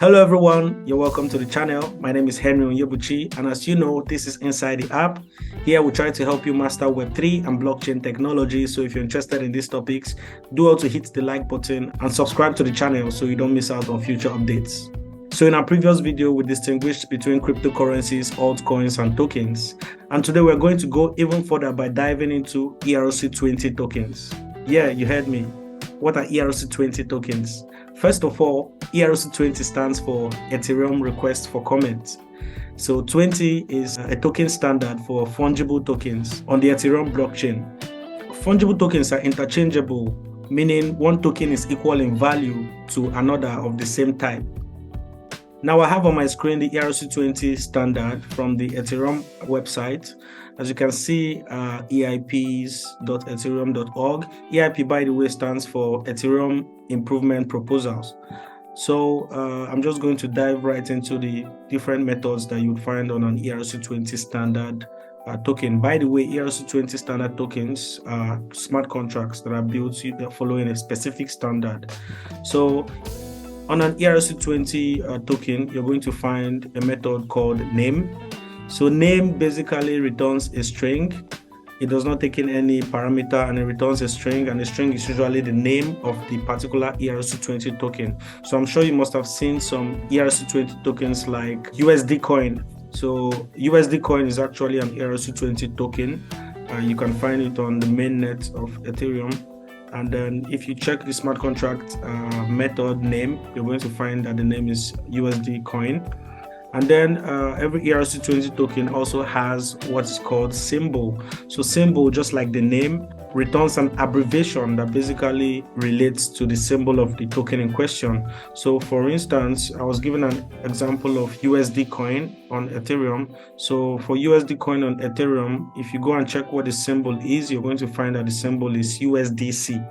Hello everyone, you're welcome to the channel. My name is Henry Onyebuchi, and as you know, this is Inside the App. Here we try to help you master Web3 and blockchain technology. So if you're interested in these topics, do also hit the like button and subscribe to the channel so you don't miss out on future updates. So in our previous video, we distinguished between cryptocurrencies, altcoins, and tokens. And today we're going to go even further by diving into ERC-20 tokens. Yeah, you heard me. What are ERC-20 tokens? First of all, ERC-20 stands for Ethereum Request for Comment. So 20 is a token standard for fungible tokens on the Ethereum blockchain. Fungible tokens are interchangeable, meaning one token is equal in value to another of the same type. Now I have on my screen the ERC-20 standard from the Ethereum website. As you can see, eips.ethereum.org. EIP, by the way, stands for Ethereum Improvement Proposals. So I'm just going to dive right into the different methods that you'd find on an ERC-20 standard token. By the way, ERC-20 standard tokens are smart contracts that are built following a specific standard. So on an ERC-20 token, you're going to find a method called name. So name basically returns a string. It does not take in any parameter, and it returns a string, and the string is usually the name of the particular ERC-20 token. So I'm sure you must have seen some ERC-20 tokens like USD coin. So USD coin is actually an ERC-20 token. You can find it on the mainnet of Ethereum. And then if you check the smart contract method name, you're going to find that the name is USD coin. And then every ERC-20 token also has what is called symbol. So symbol, just like the name, returns an abbreviation that basically relates to the symbol of the token in question. So for instance, I was given an example of USD coin on Ethereum. So for USD coin on Ethereum, if you go and check what the symbol is, you're going to find that the symbol is USDC.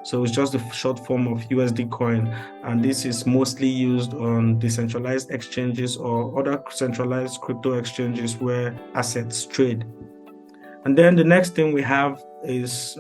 So it's just the short form of USD coin. And this is mostly used on decentralized exchanges or other centralized crypto exchanges where assets trade. And then the next thing we have is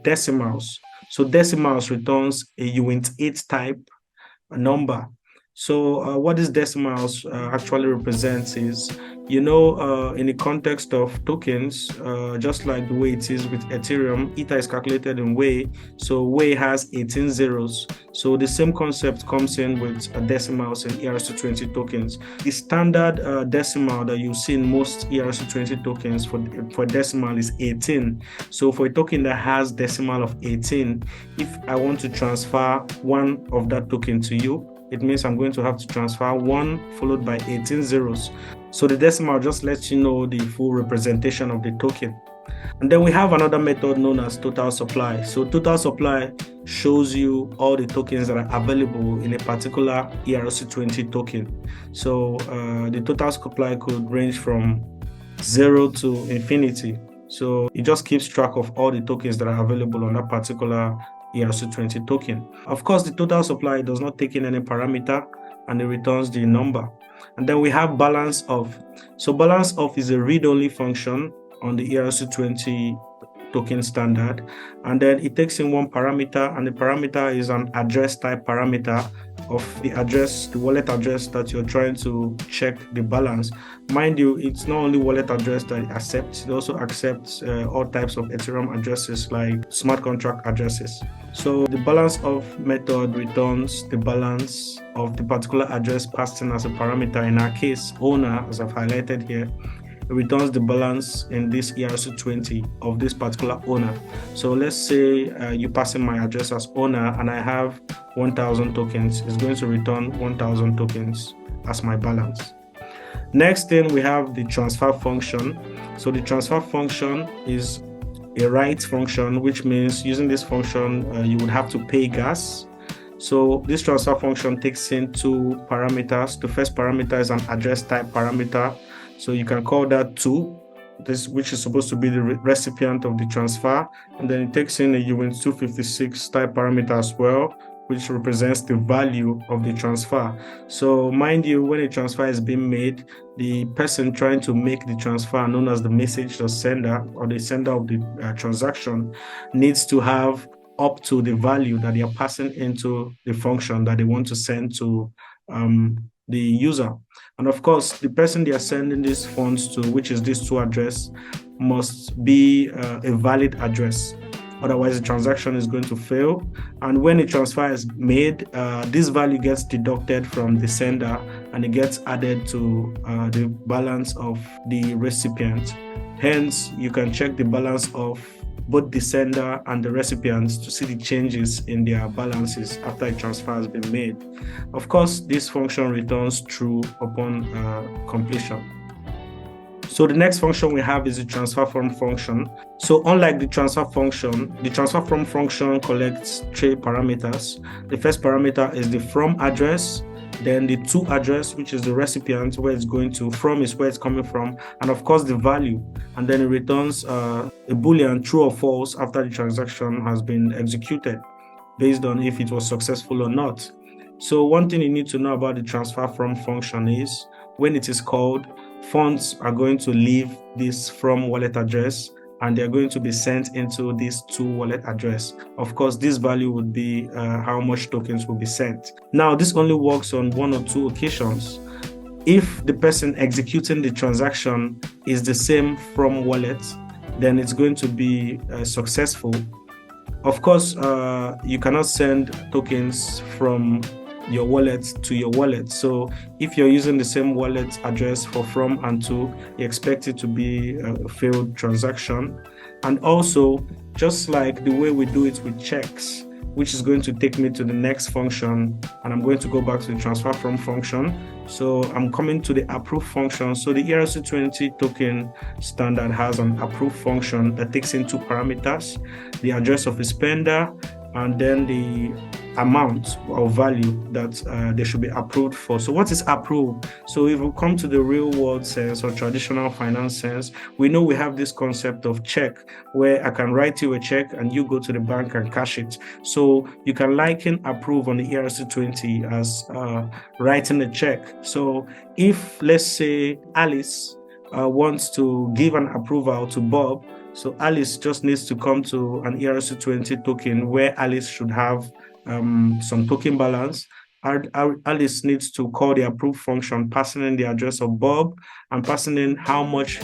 decimals. So decimals returns a UNT8 type number. So what this decimals actually represents is, in the context of tokens, just like the way it is with Ethereum, Ether is calculated in Wei. So Wei has 18 zeros. So the same concept comes in with decimals in ERC-20 tokens. The standard decimal that you see in most ERC-20 tokens for decimal is 18. So for a token that has decimal of 18, if I want to transfer one of that token to you, it means I'm going to have to transfer 1 followed by 18 zeros. So the decimal just lets you know the full representation of the token. And then we have another method known as total supply. So total supply shows you all the tokens that are available in a particular ERC-20 token. So the total supply could range from 0 to infinity. So it just keeps track of all the tokens that are available on that particular ERC-20 token. Of course, the total supply does not take in any parameter, and it returns the number. And then we have balance of. So balance of is a read-only function on the ERC-20 token standard, and then it takes in one parameter, and the parameter is an address type parameter of the address, the wallet address that you're trying to check the balance. Mind you, it's not only wallet address that it accepts, it also accepts all types of Ethereum addresses like smart contract addresses. So the balance of method returns the balance of the particular address passed in as a parameter. In our case, owner, as I've highlighted here, it returns the balance in this ERC-20 of this particular owner. So let's say you pass in my address as owner and I have 1,000 tokens. It's going to return 1,000 tokens as my balance. Next thing, we have the transfer function. So the transfer function is a write function, which means using this function, you would have to pay gas. So this transfer function takes in two parameters. The first parameter is an address type parameter. So you can call that 2, which is supposed to be the recipient of the transfer. And then it takes in a UNT256 type parameter as well, which represents the value of the transfer. So mind you, when a transfer is being made, the person trying to make the transfer, known as the message sender or the sender of the transaction, needs to have up to the value that they are passing into the function that they want to send to the user. And of course, the person they are sending these funds to, which is this to address, must be a valid address. Otherwise, the transaction is going to fail. And when a transfer is made, this value gets deducted from the sender and it gets added to the balance of the recipient. Hence, you can check the balance of both the sender and the recipients to see the changes in their balances after a transfer has been made. Of course, this function returns true upon completion. So the next function we have is the transfer from function. So unlike the transfer function collects three parameters. The first parameter is the from address, then the to address, which is the recipient, where it's going to, from is where it's coming from, and of course the value. And then it returns a Boolean true or false after the transaction has been executed, based on if it was successful or not. So one thing you need to know about the transfer from function is when it is called, funds are going to leave this from wallet address and they're going to be sent into this to wallet address. Of course, this value would be how much tokens will be sent. Now, this only works on one or two occasions. If the person executing the transaction is the same from wallet, then it's going to be successful. Of course, you cannot send tokens from your wallet to your wallet. So if you're using the same wallet address for from and to, you expect it to be a failed transaction. And also, just like the way we do it with checks, which is going to take me to the next function, and I'm going to go back to the transfer from function. So I'm coming to the approve function. So the ERC-20 token standard has an approve function that takes in two parameters, the address of the spender and then the amount or value that they should be approved for. So what is approved? So if we come to the real world sense or traditional finance sense, we know we have this concept of check, where I can write you a check and you go to the bank and cash it. So you can liken approve on the ERC-20 as writing a check. So if, let's say, Alice wants to give an approval to Bob, so Alice just needs to come to an ERC-20 token where Alice should have some token balance. Alice needs to call the approve function, passing in the address of Bob and passing in how much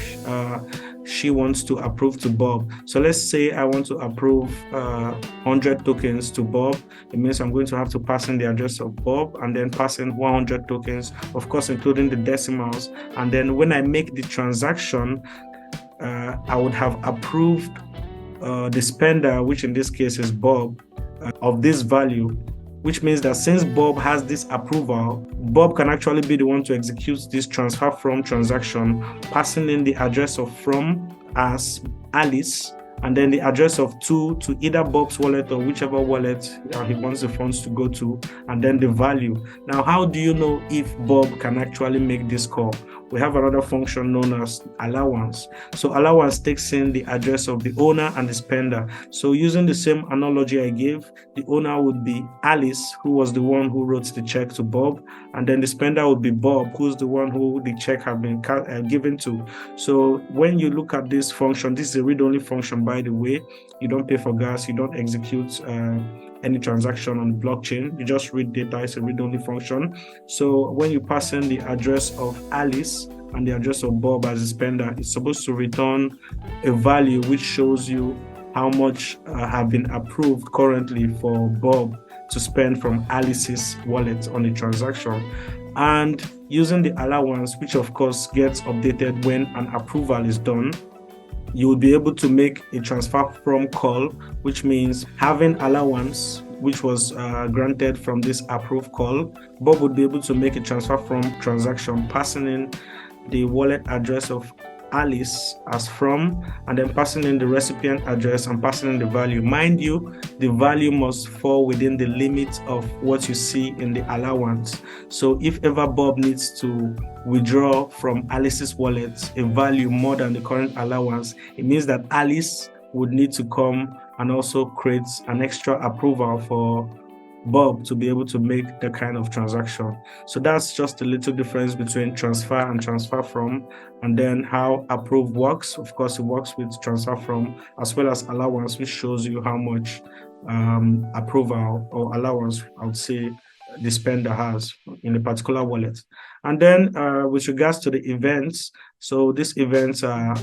she wants to approve to Bob. So let's say I want to approve 100 tokens to Bob. It means I'm going to have to pass in the address of Bob and then pass in 100 tokens, of course, including the decimals. And then when I make the transaction, I would have approved the spender, which in this case is Bob, of this value, which means that since Bob has this approval, Bob can actually be the one to execute this transfer from transaction, passing in the address of from as Alice, and then the address of to either Bob's wallet or whichever wallet he wants the funds to go to, and then the value. Now, how do you know if Bob can actually make this call? We have another function known as allowance. So allowance takes in the address of the owner and the spender. So using the same analogy I gave, the owner would be Alice, who was the one who wrote the check to Bob, and then the spender would be Bob, who's the one who the check had been given to. So when you look at this function, this is a read-only function, by the way. You don't pay for gas, you don't execute any transaction on the blockchain. You just read data. It's a read-only function. So when you pass in the address of Alice and the address of Bob as a spender, it's supposed to return a value which shows you how much have been approved currently for Bob to spend from Alice's wallet on the transaction. And using the allowance, which of course gets updated when an approval is done, you will be able to make a transfer from call, which means having allowance, which was granted from this approved call, Bob would be able to make a transfer from transaction, passing in the wallet address of Alice as from, and then passing in the recipient address and passing in the value. Mind you, the value must fall within the limit of what you see in the allowance. So if ever Bob needs to withdraw from Alice's wallet a value more than the current allowance, it means that Alice would need to come and also create an extra approval for Bob to be able to make the kind of transaction. So that's just a little difference between transfer and transfer from, and then how approve works. Of course, it works with transfer from as well as allowance, which shows you how much approval or allowance, I would say, the spender has in a particular wallet. And then with regards to the events, so these events are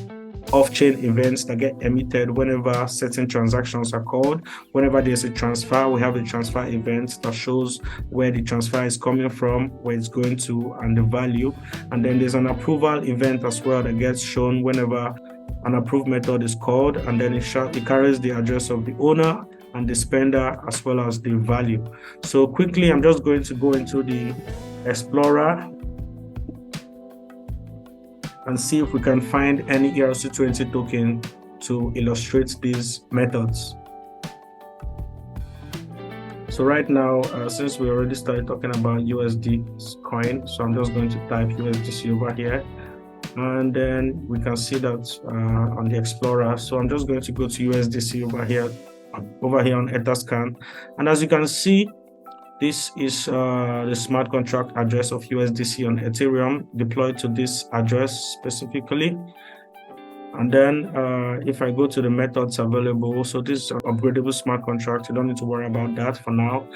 off-chain events that get emitted whenever certain transactions are called. Whenever there's a transfer, we have a transfer event that shows where the transfer is coming from, where it's going to, and the value. And then there's an approval event as well that gets shown whenever an approved method is called, and then it carries the address of the owner and the spender as well as the value. So quickly, I'm just going to go into the Explorer and see if we can find any ERC-20 token to illustrate these methods. So right now, since we already started talking about USD coin, so I'm just going to type USDC over here, and then we can see that on the Explorer. So I'm just going to go to USDC over here on Etherscan, and as you can see, this is the smart contract address of USDC on Ethereum deployed to this address specifically. And then if I go to the methods available, so this is an upgradable smart contract. You don't need to worry about that for now.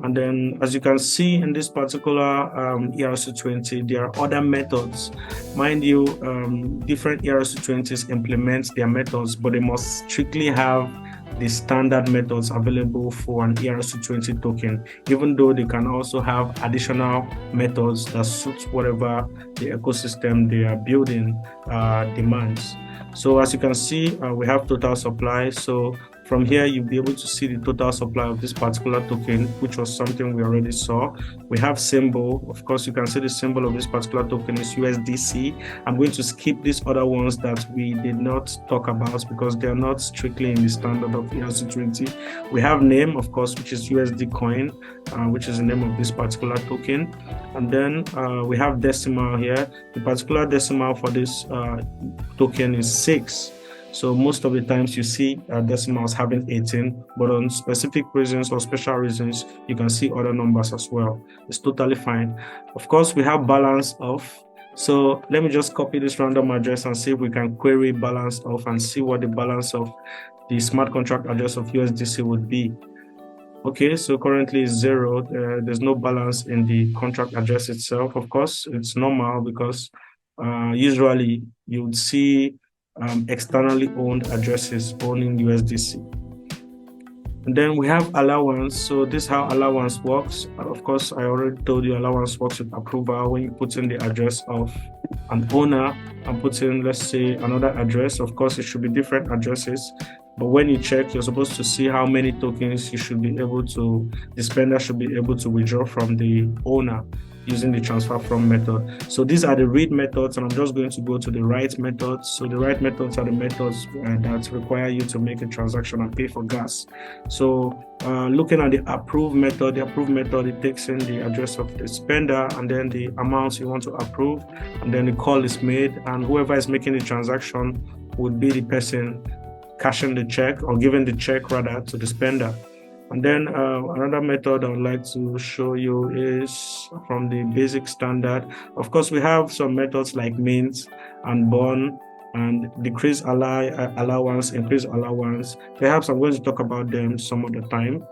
And then as you can see in this particular ERC-20, there are other methods. Mind you, different ERC-20s implement their methods, but they must strictly have the standard methods available for an ERC-20 token, even though they can also have additional methods that suit whatever the ecosystem they are building demands. So as you can see, we have total supply. So from here, you'll be able to see the total supply of this particular token, which was something we already saw. We have symbol. Of course, you can see the symbol of this particular token is USDC. I'm going to skip these other ones that we did not talk about because they are not strictly in the standard of ERC-20. We have name, of course, which is USD coin, which is the name of this particular token. And then we have decimal here. The particular decimal for this token is 6. So most of the times you see decimals having 18, but on specific reasons or special reasons, you can see other numbers as well. It's totally fine. Of course, we have balance off. So let me just copy this random address and see if we can query balance off and see what the balance of the smart contract address of USDC would be. Okay, so currently it's 0. There's no balance in the contract address itself. Of course, it's normal because usually you would see externally owned addresses owning USDC. And then we have allowance. So this is how allowance works. Of course, I already told you allowance works with approval. When you put in the address of an owner and put in, let's say, another address, of course, it should be different addresses. But when you check, you're supposed to see how many tokens you should be able to, the spender should be able to withdraw from the owner using the transfer from method. So these are the read methods, and I'm just going to go to the write methods. So the write methods are the methods that require you to make a transaction and pay for gas. So looking at the approve method, it takes in the address of the spender and then the amounts you want to approve, and then the call is made, and whoever is making the transaction would be the person cashing the check or giving the check rather to the spender. And then another method I would like to show you is from the basic standard. Of course, we have some methods like mint and burn and decrease allowance, increase allowance. Perhaps I'm going to talk about them some of the time.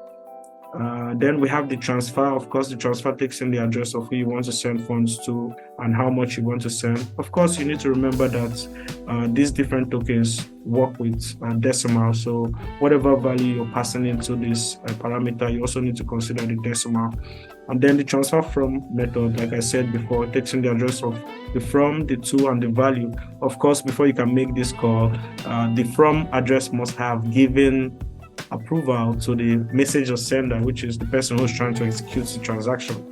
Then we have the transfer. Of course, the transfer takes in the address of who you want to send funds to and how much you want to send. Of course, you need to remember that these different tokens work with decimal. So whatever value you're passing into this parameter, you also need to consider the decimal. And then the transfer from method, like I said before, takes in the address of the from, the to, and the value. Of course, before you can make this call, the from address must have given approval to the message or sender, which is the person who's trying to execute the transaction.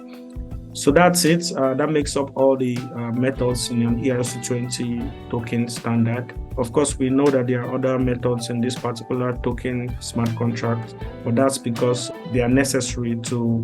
So that's it. That makes up all the methods in an ERC-20 token standard. Of course, we know that there are other methods in this particular token smart contract, but that's because they are necessary to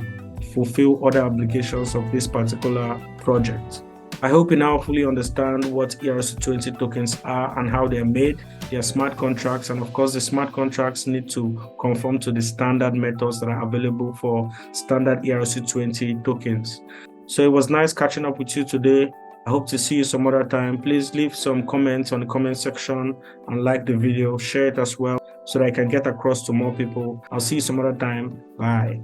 fulfill other applications of this particular project. I hope you now fully understand what ERC-20 tokens are and how they're made. They are smart contracts, and of course the smart contracts need to conform to the standard methods that are available for standard ERC-20 tokens. So it was nice catching up with you today. I hope to see you some other time. Please leave some comments on the comment section and like the video, share it as well so that I can get across to more people. I'll see you some other time. Bye.